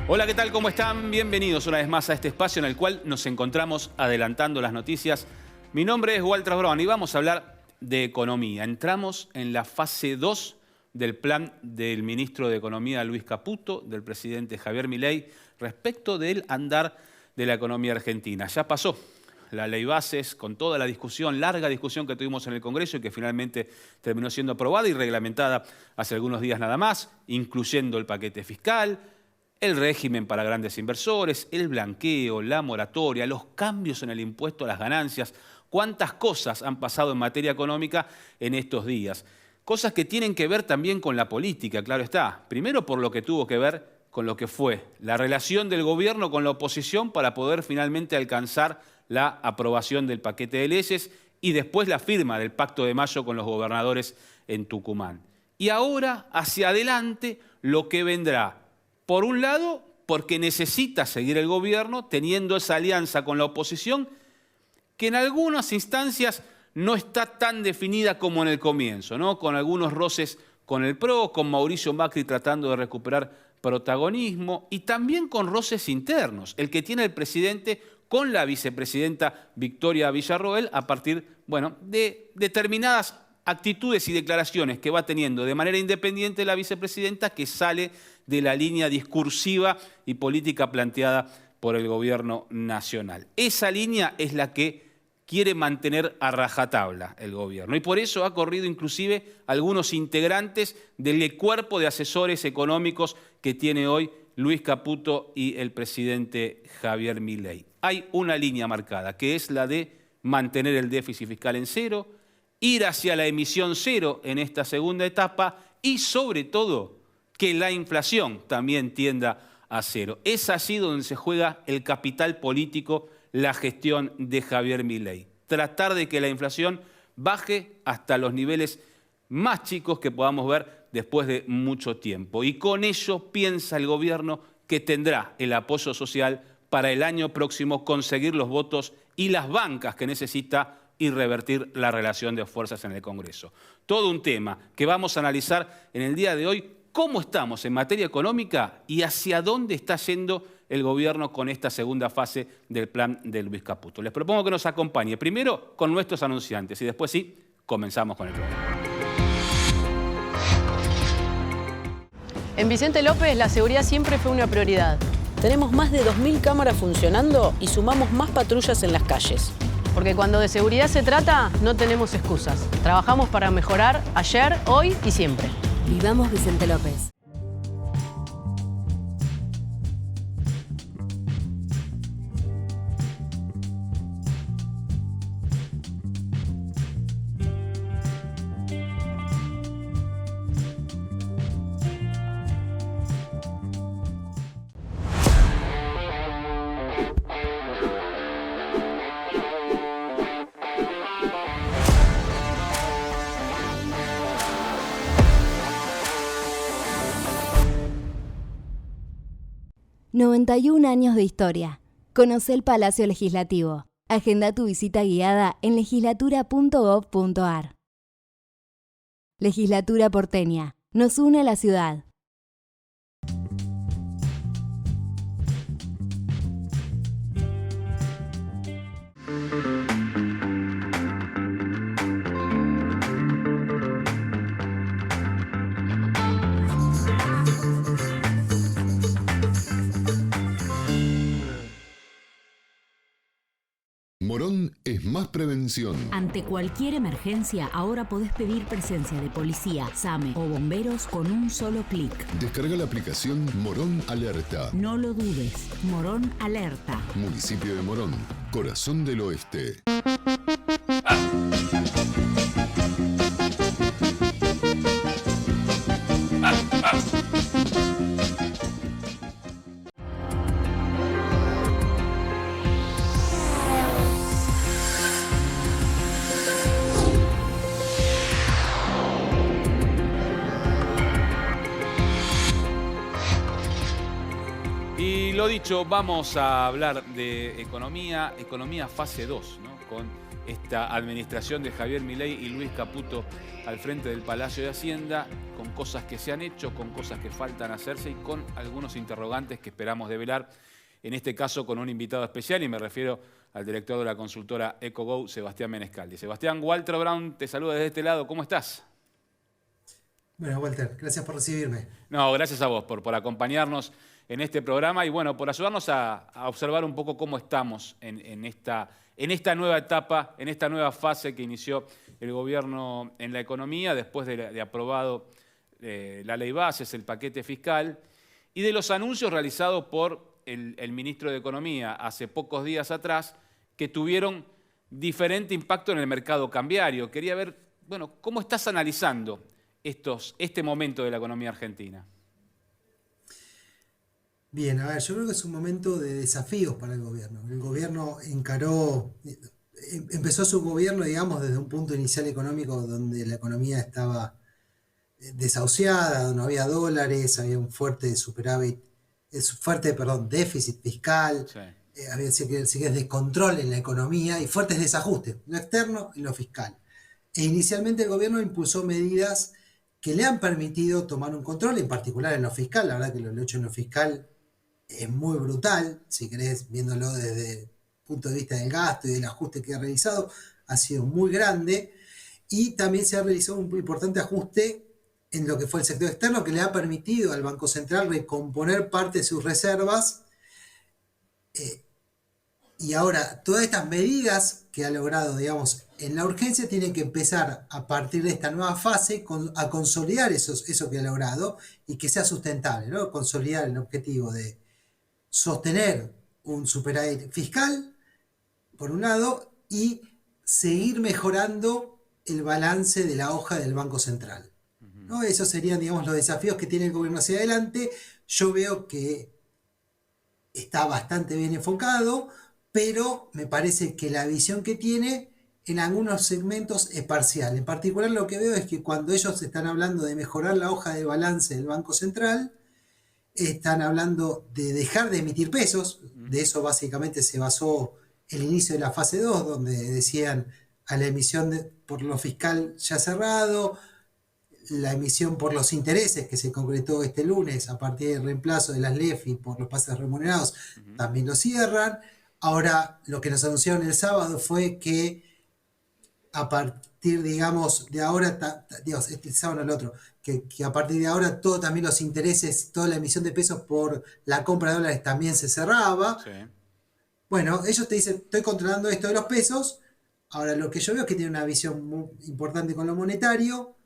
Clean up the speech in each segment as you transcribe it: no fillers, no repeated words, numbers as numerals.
Hola, ¿qué tal? ¿Cómo están? Bienvenidos una vez más a este espacio en el cual nos encontramos adelantando las noticias. Mi nombre es Walter Brown y vamos a hablar de economía. Entramos en la fase 2 del plan del ministro de Economía Luis Caputo, del presidente Javier Milei, respecto del andar de la economía argentina. Ya pasó la ley bases con toda la discusión, larga discusión que tuvimos en el Congreso y que finalmente terminó siendo aprobada y reglamentada hace algunos días nada más, incluyendo el paquete fiscal, el régimen para grandes inversores, el blanqueo, la moratoria, los cambios en el impuesto a las ganancias. Cuántas cosas han pasado en materia económica en estos días. Cosas que tienen que ver también con la política, claro está. Primero por lo que tuvo que ver con lo que fue la relación del gobierno con la oposición para poder finalmente alcanzar la aprobación del paquete de leyes y después la firma del Pacto de Mayo con los gobernadores en Tucumán. Y ahora, hacia adelante, lo que vendrá. Por un lado, porque necesita seguir el gobierno teniendo esa alianza con la oposición que en algunas instancias no está tan definida como en el comienzo, ¿no? Con algunos roces con el PRO, con Mauricio Macri tratando de recuperar protagonismo y también con roces internos, el que tiene el presidente con la vicepresidenta Victoria Villarroel a partir, de determinadas actitudes y declaraciones que va teniendo de manera independiente la vicepresidenta que sale de la línea discursiva y política planteada por el gobierno nacional. Esa línea es la que quiere mantener a rajatabla el gobierno y por eso ha corrido inclusive algunos integrantes del cuerpo de asesores económicos que tiene hoy Luis Caputo y el presidente Javier Milei. Hay una línea marcada que es la de mantener el déficit fiscal en cero, ir hacia la emisión cero en esta segunda etapa y sobre todo que la inflación también tienda a cero. Es así donde se juega el capital político, la gestión de Javier Milei. Tratar de que la inflación baje hasta los niveles más chicos que podamos ver después de mucho tiempo. Y con ello piensa el gobierno que tendrá el apoyo social para el año próximo conseguir los votos y las bancas que necesita y revertir la relación de fuerzas en el Congreso. Todo un tema que vamos a analizar en el día de hoy, cómo estamos en materia económica y hacia dónde está yendo el gobierno con esta segunda fase del plan de Luis Caputo. Les propongo que nos acompañe primero con nuestros anunciantes y después sí, comenzamos con el programa. En Vicente López la seguridad siempre fue una prioridad. Tenemos más de 2.000 cámaras funcionando y sumamos más patrullas en las calles. Porque cuando de seguridad se trata, no tenemos excusas. Trabajamos para mejorar ayer, hoy y siempre. Vivamos Vicente López. ...91 años de historia. Conoce el Palacio Legislativo. Agenda tu visita guiada en legislatura.gov.ar. Legislatura porteña. Nos une a la ciudad. Morón es más prevención. Ante cualquier emergencia, ahora podés pedir presencia de policía, SAME o bomberos con un solo clic. Descarga la aplicación Morón Alerta. No lo dudes. Morón Alerta. Municipio de Morón, corazón del oeste. Lo dicho, vamos a hablar de economía fase 2, ¿no? Con esta administración de Javier Milei y Luis Caputo al frente del Palacio de Hacienda, con cosas que se han hecho, con cosas que faltan hacerse y con algunos interrogantes que esperamos develar, en este caso con un invitado especial, y me refiero al director de la consultora EcoGo, Sebastián Menescaldi. Sebastián, Walter Brown te saluda desde este lado, ¿cómo estás? Bueno, Walter, gracias por recibirme. No, gracias a vos por acompañarnos en este programa y bueno, por ayudarnos a observar un poco cómo estamos en esta nueva etapa, en esta nueva fase que inició el gobierno en la economía después de aprobado la ley bases, el paquete fiscal y de los anuncios realizados por el ministro de Economía hace pocos días atrás que tuvieron diferente impacto en el mercado cambiario. Quería ver, bueno, ¿cómo estás analizando este momento de la economía argentina? Bien, a ver, yo creo que es un momento de desafíos para el gobierno. El gobierno empezó su gobierno, digamos, desde un punto inicial económico donde la economía estaba desahuciada, no había dólares, había un fuerte déficit fiscal, Sí. Había descontrol en la economía y fuertes desajustes, en lo externo y en lo fiscal. E inicialmente el gobierno impulsó medidas que le han permitido tomar un control, en particular en lo fiscal. La verdad que lo hecho en lo fiscal es muy brutal, si querés, viéndolo desde el punto de vista del gasto y del ajuste que ha realizado, ha sido muy grande. Y también se ha realizado un importante ajuste en lo que fue el sector externo, que le ha permitido al Banco Central recomponer parte de sus reservas. Y ahora, todas estas medidas que ha logrado, digamos, en la urgencia, tienen que empezar a partir de esta nueva fase a consolidar eso que ha logrado y que sea sustentable, ¿no? Consolidar el objetivo de sostener un superávit fiscal, por un lado, y seguir mejorando el balance de la hoja del Banco Central, ¿no? Esos serían, digamos, los desafíos que tiene el gobierno hacia adelante. Yo veo que está bastante bien enfocado, pero me parece que la visión que tiene en algunos segmentos es parcial. En particular, lo que veo es que cuando ellos están hablando de mejorar la hoja de balance del Banco Central, están hablando de dejar de emitir pesos. De eso básicamente se basó el inicio de la fase 2, donde decían a la emisión por lo fiscal ya cerrado, la emisión por los intereses que se concretó este lunes a partir del reemplazo de las LEFI por los pases remunerados, también lo cierran. Ahora, lo que nos anunciaron el sábado fue que a partir, digamos, de ahora, este sábado no el otro, que a partir de ahora todo también los intereses, toda la emisión de pesos por la compra de dólares también se cerraba. Sí. Bueno, ellos te dicen, estoy controlando esto de los pesos. Ahora, lo que yo veo es que tiene una visión muy importante con lo monetario.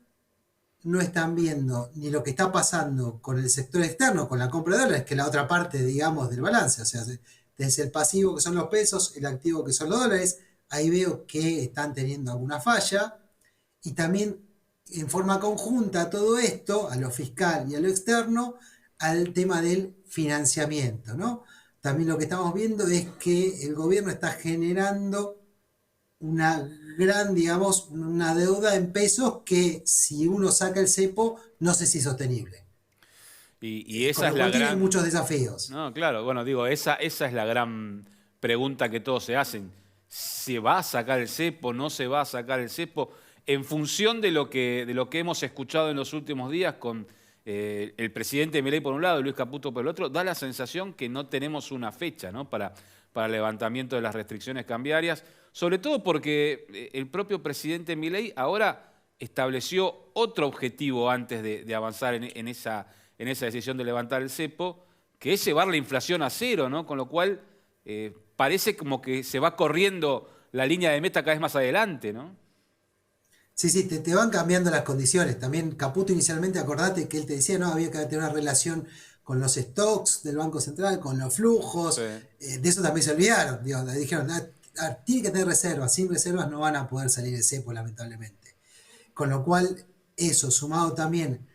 No están viendo ni lo que está pasando con el sector externo, con la compra de dólares, que es la otra parte, digamos, del balance. O sea, desde el pasivo, que son los pesos, el activo, que son los dólares, ahí veo que están teniendo alguna falla. Y también, en forma conjunta, todo esto, a lo fiscal y a lo externo, al tema del financiamiento, ¿no? También lo que estamos viendo es que el gobierno está generando una gran, digamos, una deuda en pesos que si uno saca el cepo, no sé si es sostenible. Y esa es Con lo la cual tiene gran... muchos desafíos. No, claro, bueno, digo, esa es la gran pregunta que todos se hacen. ¿Se va a sacar el cepo? ¿No se va a sacar el cepo? En función de lo que hemos escuchado en los últimos días con el presidente Milei por un lado y Luis Caputo por el otro, da la sensación que no tenemos una fecha, ¿no?, para el levantamiento de las restricciones cambiarias, sobre todo porque el propio presidente Milei ahora estableció otro objetivo antes de avanzar en esa decisión de levantar el cepo, que es llevar la inflación a cero, ¿no? Con lo cual parece como que se va corriendo la línea de meta cada vez más adelante, ¿no? Sí, te van cambiando las condiciones. También Caputo inicialmente, acordate que él te decía, no, había que tener una relación con los stocks del Banco Central, con los flujos. Sí. De eso también se olvidaron. Dijeron, tiene que tener reservas. Sin reservas no van a poder salir de cepo, lamentablemente. Con lo cual, eso sumado también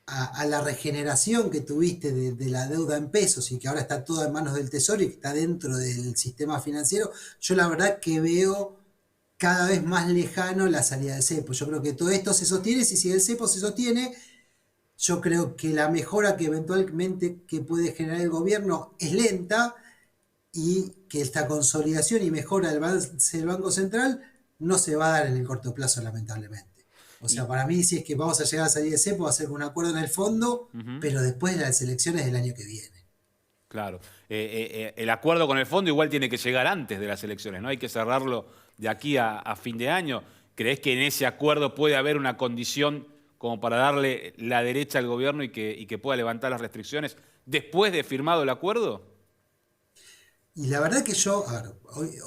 a la regeneración que tuviste de la deuda en pesos y que ahora está toda en manos del Tesoro y que está dentro del sistema financiero, yo la verdad que veo cada vez más lejano la salida del cepo. Yo creo que todo esto se sostiene. Si el cepo se sostiene, yo creo que la mejora que eventualmente que puede generar el gobierno es lenta y que esta consolidación y mejora del balance del Banco Central no se va a dar en el corto plazo, lamentablemente. O sea, para mí, si es que vamos a llegar a salir de cepo, va a ser un acuerdo en el fondo, pero después de las elecciones del año que viene. Claro. El acuerdo con el fondo igual tiene que llegar antes de las elecciones, ¿no? Hay que cerrarlo de aquí a fin de año. ¿Creés que en ese acuerdo puede haber una condición como para darle la derecha al gobierno y que pueda levantar las restricciones después de firmado el acuerdo? Y la verdad que yo, a ver,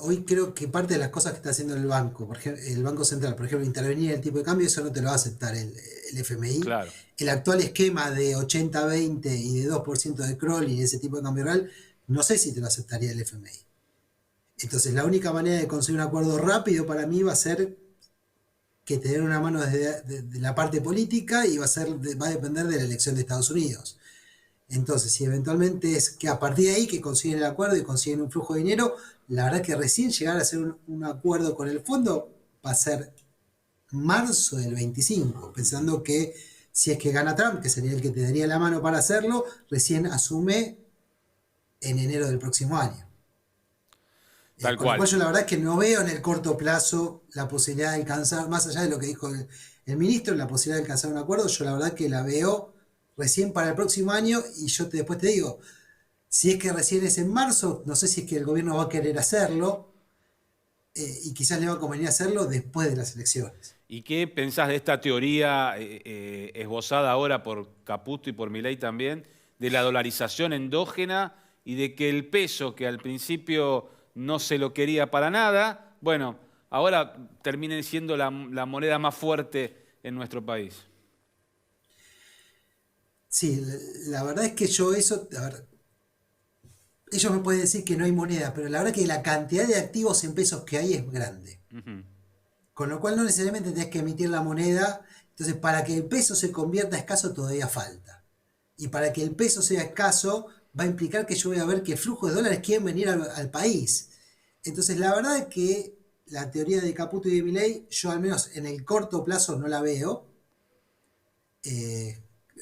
hoy creo que parte de las cosas que está haciendo el banco, por ejemplo, el Banco Central, por ejemplo, intervenir en el tipo de cambio, eso no te lo va a aceptar el FMI. Claro. El actual esquema de 80-20 y de 2% de crawling y ese tipo de cambio real, no sé si te lo aceptaría el FMI. Entonces, la única manera de conseguir un acuerdo rápido para mí va a ser que tener una mano desde de la parte política y va a depender de la elección de Estados Unidos. Entonces, si eventualmente es que a partir de ahí que consiguen el acuerdo y consiguen un flujo de dinero, la verdad que recién llegar a hacer un acuerdo con el fondo va a ser marzo del 25, pensando que si es que gana Trump, que sería el que te daría la mano para hacerlo, recién asume en enero del próximo año. Tal Con cual. lo cual yo la verdad es que no veo en el corto plazo la posibilidad de alcanzar, más allá de lo que dijo el ministro, la posibilidad de alcanzar un acuerdo, yo la verdad que la veo recién para el próximo año y yo después te digo, si es que recién es en marzo, no sé si es que el gobierno va a querer hacerlo y quizás le va a convenir hacerlo después de las elecciones. ¿Y qué pensás de esta teoría esbozada ahora por Caputo y por Milei también, de la dolarización endógena y de que el peso, que al principio no se lo quería para nada, bueno, ahora termine siendo la moneda más fuerte en nuestro país? Sí, la verdad es que yo eso, a ver, ellos me pueden decir que no hay moneda, pero la verdad que la cantidad de activos en pesos que hay es grande. Con lo cual no necesariamente tenés que emitir la moneda. Entonces, para que el peso se convierta escaso todavía falta. Y para que el peso sea escaso, va a implicar que yo voy a ver que flujos de dólares quieren venir al país. Entonces, la verdad es que la teoría de Caputo y de Milei, yo al menos en el corto plazo no la veo.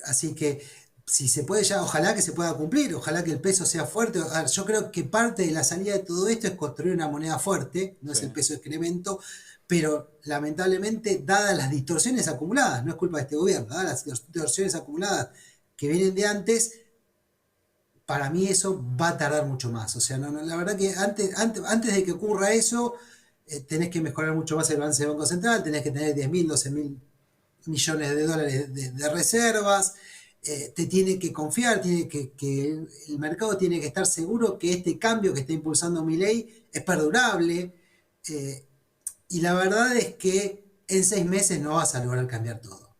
Así que si se puede ya, ojalá que se pueda cumplir, ojalá que el peso sea fuerte. A ver, yo creo que parte de la salida de todo esto es construir una moneda fuerte, no es el peso de excremento, pero lamentablemente, dadas las distorsiones acumuladas, no es culpa de este gobierno, dadas las distorsiones acumuladas que vienen de antes, para mí eso va a tardar mucho más. O sea, la verdad que antes de que ocurra eso, tenés que mejorar mucho más el balance del Banco Central, tenés que tener 10.000, 12.000 millones de dólares de reservas, te tiene que confiar, que el mercado tiene que estar seguro que este cambio que está impulsando Milei es perdurable, y la verdad es que en 6 meses no vas a lograr cambiar todo.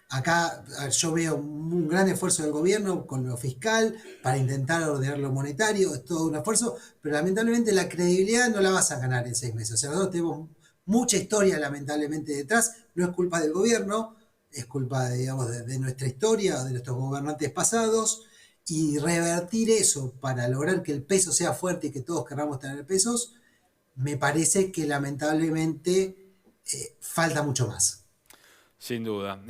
Acá yo veo un gran esfuerzo del gobierno con lo fiscal para intentar ordenar lo monetario, es todo un esfuerzo, pero lamentablemente la credibilidad no la vas a ganar en 6 meses. O sea, nosotros tenemos mucha historia lamentablemente detrás, no es culpa del gobierno, es culpa de nuestra historia, de nuestros gobernantes pasados, y revertir eso para lograr que el peso sea fuerte y que todos queramos tener pesos, me parece que lamentablemente falta mucho más. Sin duda.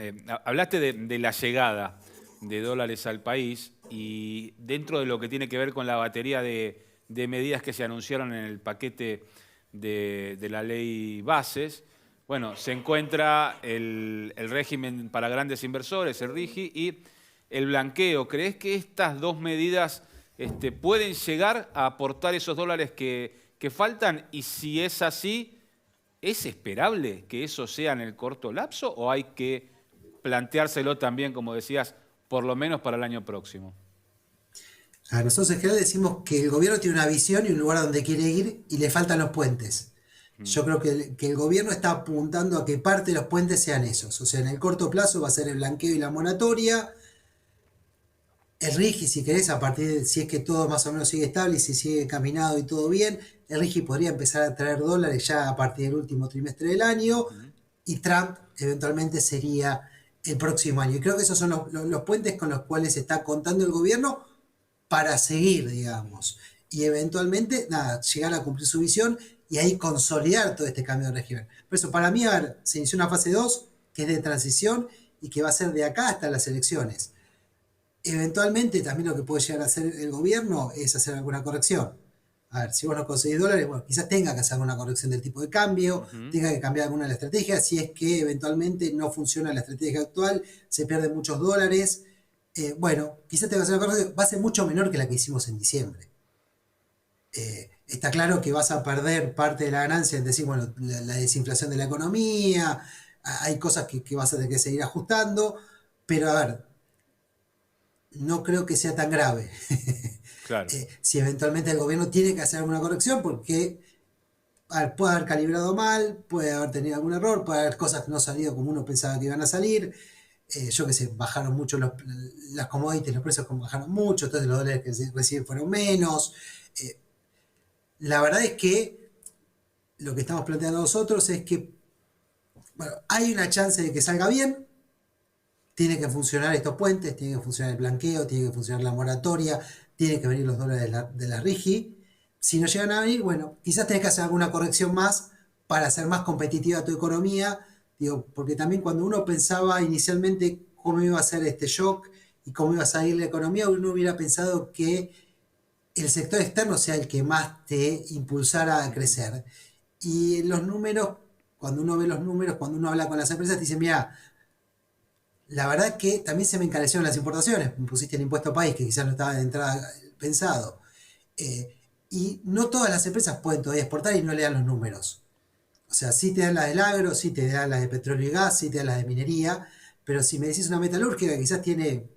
Hablaste de la llegada de dólares al país y dentro de lo que tiene que ver con la batería de medidas que se anunciaron en el paquete de la ley Bases, bueno, se encuentra el régimen para grandes inversores, el RIGI, y el blanqueo. ¿Crees que estas dos medidas pueden llegar a aportar esos dólares que faltan? Y si es así, ¿es esperable que eso sea en el corto lapso o hay que planteárselo también, como decías, por lo menos para el año próximo? Nosotros en general decimos que el gobierno tiene una visión y un lugar a donde quiere ir y le faltan los puentes. Yo creo que el gobierno está apuntando a que parte de los puentes sean esos. O sea, en el corto plazo va a ser el blanqueo y la moratoria. El RIGI, si querés, a partir de si es que todo más o menos sigue estable y si sigue caminado y todo bien, el RIGI podría empezar a traer dólares ya a partir del último trimestre del año, y Trump eventualmente sería el próximo año. Y creo que esos son los puentes con los cuales está contando el gobierno para seguir, digamos, y eventualmente, llegar a cumplir su visión y ahí consolidar todo este cambio de régimen. Por eso, para mí, se inició una fase 2, que es de transición y que va a ser de acá hasta las elecciones. Eventualmente, también lo que puede llegar a hacer el gobierno es hacer alguna corrección. a ver, si vos no conseguís dólares, bueno, quizás tenga que hacer alguna corrección del tipo de cambio, tenga que cambiar alguna de las estrategias, si es que eventualmente no funciona la estrategia actual, se pierden muchos dólares, bueno, quizás tenga que hacer una corrección, va a ser mucho menor que la que hicimos en diciembre. Está claro que vas a perder parte de la ganancia, es decir, bueno, la desinflación de la economía, hay cosas que vas a tener que seguir ajustando, pero a ver, no creo que sea tan grave. Claro. Si eventualmente el gobierno tiene que hacer alguna corrección, porque a ver, puede haber calibrado mal, puede haber tenido algún error, puede haber cosas que no han salido como uno pensaba que iban a salir. Yo qué sé, bajaron mucho las commodities, los precios bajaron mucho, entonces los dólares que se reciben fueron menos. La verdad es que lo que estamos planteando nosotros es que, bueno, hay una chance de que salga bien. Tiene que funcionar estos puentes, tiene que funcionar el blanqueo, tiene que funcionar la moratoria, tienen que venir los dólares de la RIGI. Si no llegan a venir, bueno, quizás tenés que hacer alguna corrección más para hacer más competitiva tu economía. Digo, porque también cuando uno pensaba inicialmente cómo iba a ser este shock y cómo iba a salir la economía, uno hubiera pensado que el sector externo sea el que más te impulsara a crecer. Y los números, cuando uno ve los números, cuando uno habla con las empresas, te dicen, mira, la verdad que también se me encarecieron las importaciones, me pusiste el impuesto país, que quizás no estaba de entrada pensado. Y no todas las empresas pueden todavía exportar y no le dan los números. O sea, sí te dan las del agro, sí te dan las de petróleo y gas, sí te dan las de minería, pero si me decís una metalúrgica que quizás tiene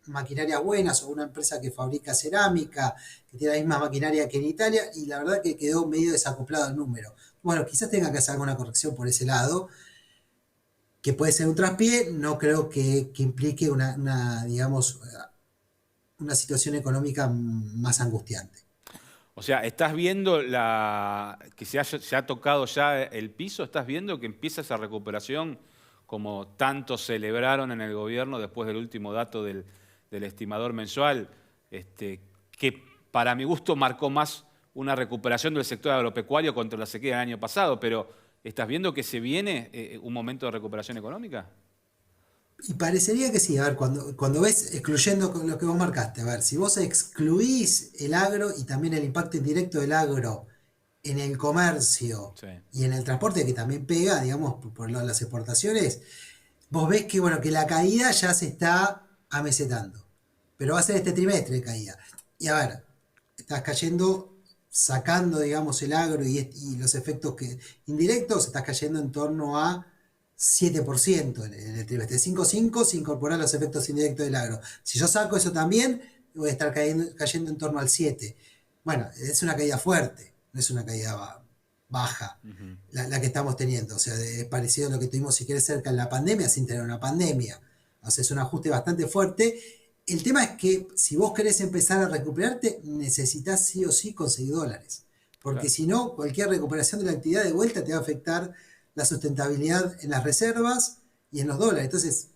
maquinarias buenas o una empresa que fabrica cerámica, que tiene la misma maquinaria que en Italia, y la verdad que quedó medio desacoplado el número. Bueno, quizás tenga que hacer alguna corrección por ese lado, que puede ser un traspié, no creo que implique digamos, una situación económica más angustiante. O sea, ¿estás viendo que se ha tocado ya el piso? ¿Estás viendo que empieza esa recuperación como tanto celebraron en el gobierno después del último dato del estimador mensual? Que para mi gusto marcó más una recuperación del sector agropecuario contra la sequía del año pasado, pero ¿estás viendo que se viene un momento de recuperación económica? Y parecería que sí, a ver, cuando ves, excluyendo lo que vos marcaste, a ver, si vos excluís el agro y también el impacto indirecto del agro en el comercio Sí. y en el transporte, que también pega, digamos, por las exportaciones, vos ves que, bueno, que la caída ya se está amesetando, pero va a ser este trimestre de caída. Y a ver, estás cayendo, sacando, digamos, el agro y los efectos indirectos, estás cayendo en torno a 7% en el trimestre. 5,5 si incorporar los efectos indirectos del agro. Si yo saco eso también, voy a estar cayendo en torno al 7. Bueno, es una caída fuerte, no es una caída baja la que estamos teniendo. O sea, es parecido a lo que tuvimos, si querés, cerca en la pandemia, sin tener una pandemia. O sea, es un ajuste bastante fuerte. El tema es que si vos querés empezar a recuperarte, necesitas sí o sí conseguir dólares. Porque Claro. si no, cualquier recuperación de la actividad de vuelta te va a afectar la sustentabilidad en las reservas y en los dólares. Entonces,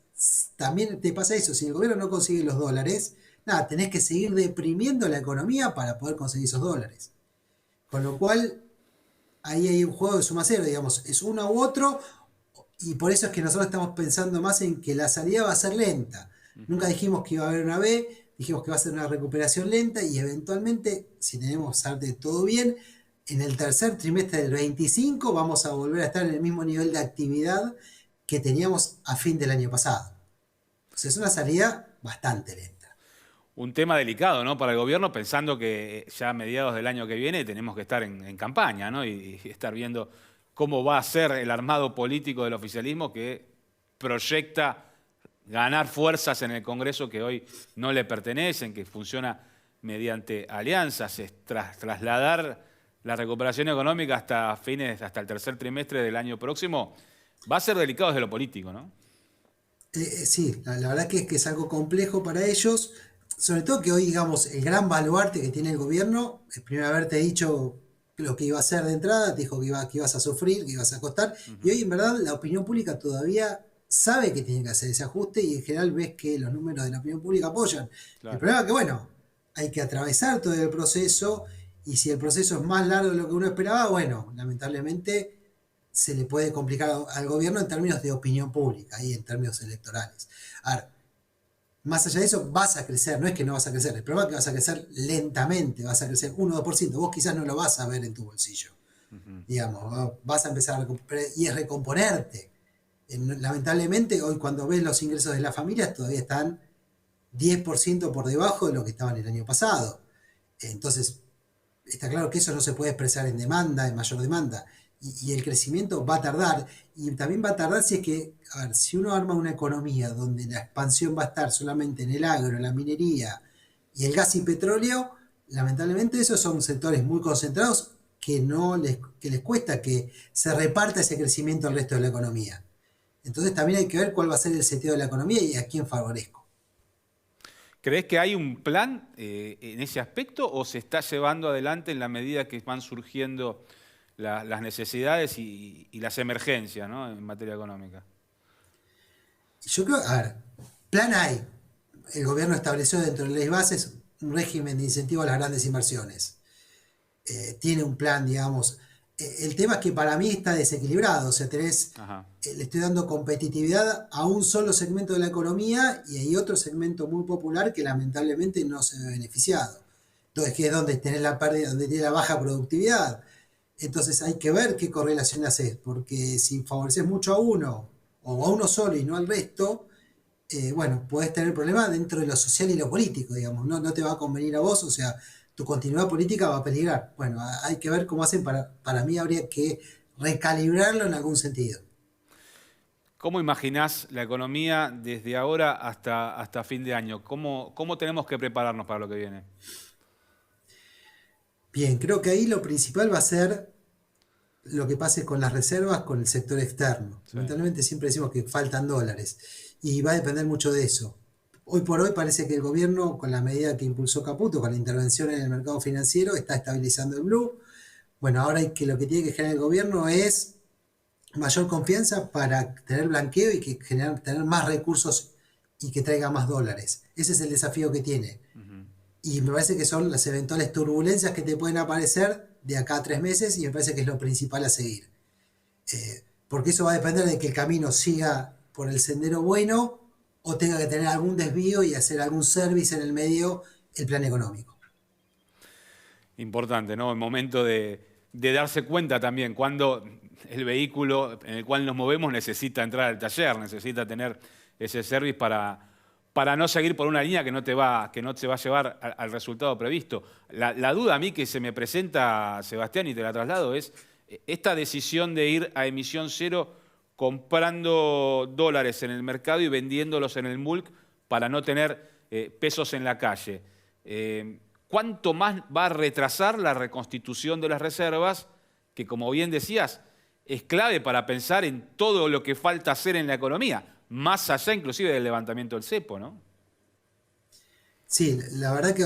también te pasa eso. Si el gobierno no consigue los dólares, nada, tenés que seguir deprimiendo la economía para poder conseguir esos dólares. Con lo cual, ahí hay un juego de suma cero, digamos, es uno u otro, y por eso es que nosotros estamos pensando más en que la salida va a ser lenta. Nunca dijimos que iba a haber una B, dijimos que va a ser una recuperación lenta y eventualmente, si tenemos de todo bien, en el tercer trimestre del 25 vamos a volver a estar en el mismo nivel de actividad que teníamos a fin del año pasado. O sea, es una salida bastante lenta. Un tema delicado, ¿no?, para el gobierno, pensando que ya a mediados del año que viene tenemos que estar en campaña, ¿no? Y estar viendo cómo va a ser el armado político del oficialismo que proyecta ganar fuerzas en el Congreso que hoy no le pertenecen, que funciona mediante alianzas, es trasladar la recuperación económica hasta el tercer trimestre del año próximo, va a ser delicado desde lo político, ¿no? Sí, la verdad que es algo complejo para ellos, sobre todo que hoy, digamos, el gran baluarte que tiene el gobierno, es primero haberte dicho lo que iba a hacer de entrada, te dijo que ibas a sufrir, que ibas a costar, y hoy en verdad la opinión pública todavía sabe que tiene que hacer ese ajuste y en general ves que los números de la opinión pública apoyan. Claro. El problema es que, bueno, hay que atravesar todo el proceso y si el proceso es más largo de lo que uno esperaba, bueno, lamentablemente se le puede complicar al gobierno en términos de opinión pública y en términos electorales. A ver, Más allá de eso, vas a crecer, no es que no vas a crecer, el problema es que vas a crecer lentamente, vas a crecer 1 o 2%, vos quizás no lo vas a ver en tu bolsillo, digamos, vas a empezar a recuperar y es recomponerte. Lamentablemente, hoy cuando ves los ingresos de las familias todavía están 10% por debajo de lo que estaban el año pasado. Entonces, está claro que eso no se puede expresar en demanda, en mayor demanda. Y el crecimiento va a tardar. Y también va a tardar si es que, a ver, si uno arma una economía donde la expansión va a estar solamente en el agro, en la minería y el gas y petróleo, lamentablemente esos son sectores muy concentrados que les cuesta que se reparta ese crecimiento al resto de la economía. Entonces también hay que ver cuál va a ser el seteo de la economía y a quién favorezco. ¿Crees que hay un plan en ese aspecto o se está llevando adelante en la medida que van surgiendo las necesidades y las emergencias, ¿no?, en materia económica? Yo creo, a ver, plan hay. El gobierno estableció dentro de las leyes bases un régimen de incentivo a las grandes inversiones. Tiene un plan, digamos. El tema es que para mí está desequilibrado. O sea, le estoy dando competitividad a un solo segmento de la economía y hay otro segmento muy popular que lamentablemente no se ve beneficiado. Entonces, que es donde tenés la pérdida, donde tiene la baja productividad. Entonces hay que ver qué correlación haces, porque si favoreces mucho a uno o a uno solo y no al resto, bueno, podés tener problemas dentro de lo social y lo político, digamos, no te va a convenir a vos, o sea, tu continuidad política va a peligrar. Bueno, hay que ver cómo hacen, para mí habría que recalibrarlo en algún sentido. ¿Cómo imaginás la economía desde ahora hasta fin de año? ¿Cómo tenemos que prepararnos para lo que viene? Bien, creo que ahí lo principal va a ser lo que pase con las reservas, con el sector externo. Sí. Lamentablemente siempre decimos que faltan dólares y va a depender mucho de eso. Hoy por hoy parece que el gobierno, con la medida que impulsó Caputo, con la intervención en el mercado financiero, está estabilizando el blue. Bueno, ahora lo que tiene que generar el gobierno es mayor confianza para tener blanqueo y tener más recursos y que traiga más dólares. Ese es el desafío que tiene. Y me parece que son las eventuales turbulencias que te pueden aparecer de acá a 3 meses y me parece que es lo principal a seguir. Porque eso va a depender de que el camino siga por el sendero bueno o tenga que tener algún desvío y hacer algún service en el medio el plan económico. Importante, ¿no? El momento de darse cuenta también cuando el vehículo en el cual nos movemos necesita entrar al taller, necesita tener ese service para no seguir por una línea que no te va a llevar al resultado previsto. La duda a mí que se me presenta, Sebastián, y te la traslado, es esta decisión de ir a emisión cero comprando dólares en el mercado y vendiéndolos en el MULC para no tener pesos en la calle. ¿Cuánto más va a retrasar la reconstitución de las reservas, que como bien decías, es clave para pensar en todo lo que falta hacer en la economía? Más allá inclusive del levantamiento del cepo, ¿no? Sí, la verdad que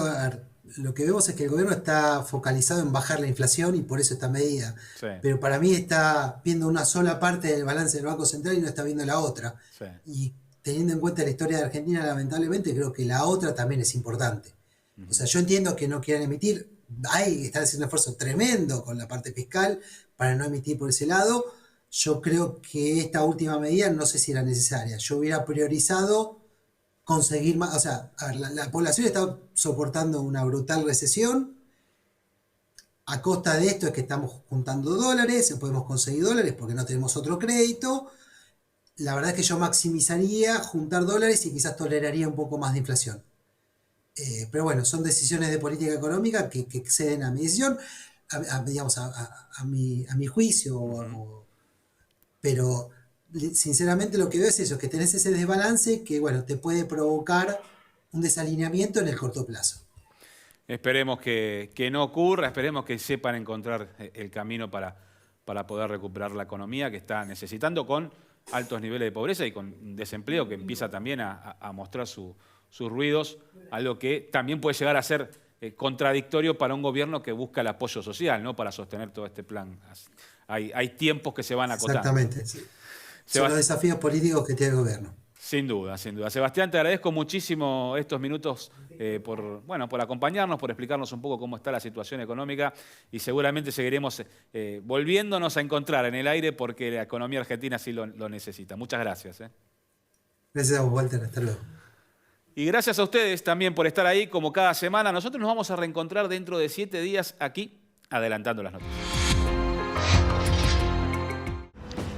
lo que vemos es que el gobierno está focalizado en bajar la inflación y por eso esta medida. Sí. Pero para mí está viendo una sola parte del balance del Banco Central y no está viendo la otra. Sí. Y teniendo en cuenta la historia de Argentina, lamentablemente, creo que la otra también es importante. O sea, yo entiendo que no quieran emitir, están haciendo un esfuerzo tremendo con la parte fiscal para no emitir por ese lado. Yo creo que esta última medida no sé si era necesaria. Yo hubiera priorizado conseguir más. O sea, a ver, la población está soportando una brutal recesión. A costa de esto es que estamos juntando dólares, podemos conseguir dólares porque no tenemos otro crédito. La verdad es que yo maximizaría juntar dólares y quizás toleraría un poco más de inflación. Pero bueno, son decisiones de política económica que exceden a mi decisión, a mi juicio. Pero sinceramente lo que veo es eso, que tenés ese desbalance que bueno, te puede provocar un desalineamiento en el corto plazo. Esperemos que no ocurra, esperemos que sepan encontrar el camino para poder recuperar la economía que está necesitando, con altos niveles de pobreza y con desempleo que empieza también a mostrar sus ruidos, algo que también puede llegar a ser contradictorio para un gobierno que busca el apoyo social, ¿no?, para sostener todo este plan. Hay tiempos que se van acotando. Exactamente. Sí. Son los desafíos políticos que tiene el gobierno. Sin duda, sin duda. Sebastián, te agradezco muchísimo estos minutos por acompañarnos, por explicarnos un poco cómo está la situación económica y seguramente seguiremos volviéndonos a encontrar en el aire porque la economía argentina sí lo necesita. Muchas gracias. Gracias a vos, Walter. Hasta luego. Y gracias a ustedes también por estar ahí como cada semana. Nosotros nos vamos a reencontrar dentro de 7 días aquí, adelantando las noticias.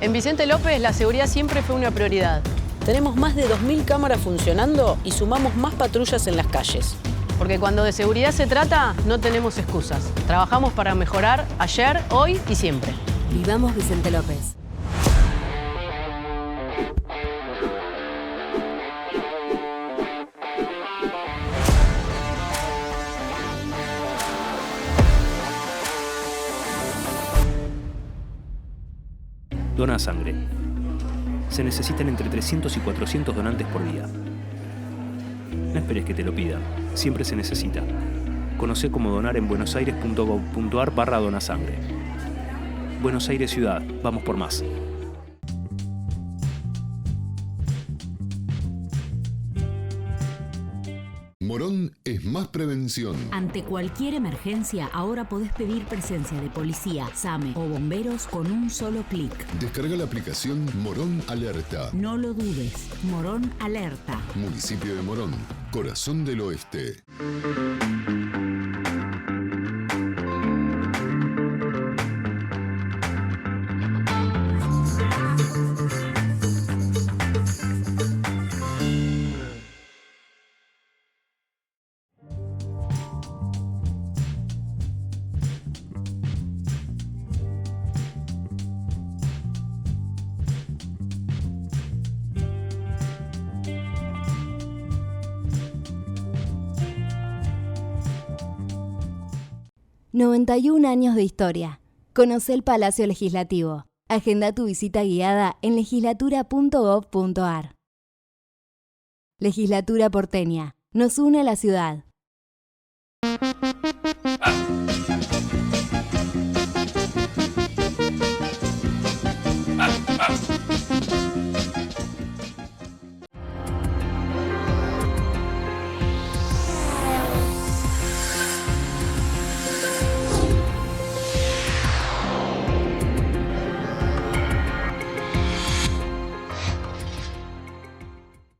En Vicente López la seguridad siempre fue una prioridad. Tenemos más de 2000 cámaras funcionando y sumamos más patrullas en las calles. Porque cuando de seguridad se trata, no tenemos excusas. Trabajamos para mejorar ayer, hoy y siempre. Vivamos Vicente López. Dona sangre. Se necesitan entre 300 y 400 donantes por día. No esperes que te lo pidan, siempre se necesita. Conocé cómo donar en buenosaires.gov.ar/donasangre. Buenos Aires Ciudad, vamos por más. Morón es más prevención. Ante cualquier emergencia, ahora podés pedir presencia de policía, SAME o bomberos con un solo clic. Descarga la aplicación Morón Alerta. No lo dudes. Morón Alerta. Municipio de Morón, corazón del oeste. ...91 años de historia. Conoce el Palacio Legislativo. Agenda tu visita guiada en legislatura.gov.ar. Legislatura porteña. Nos une a la ciudad.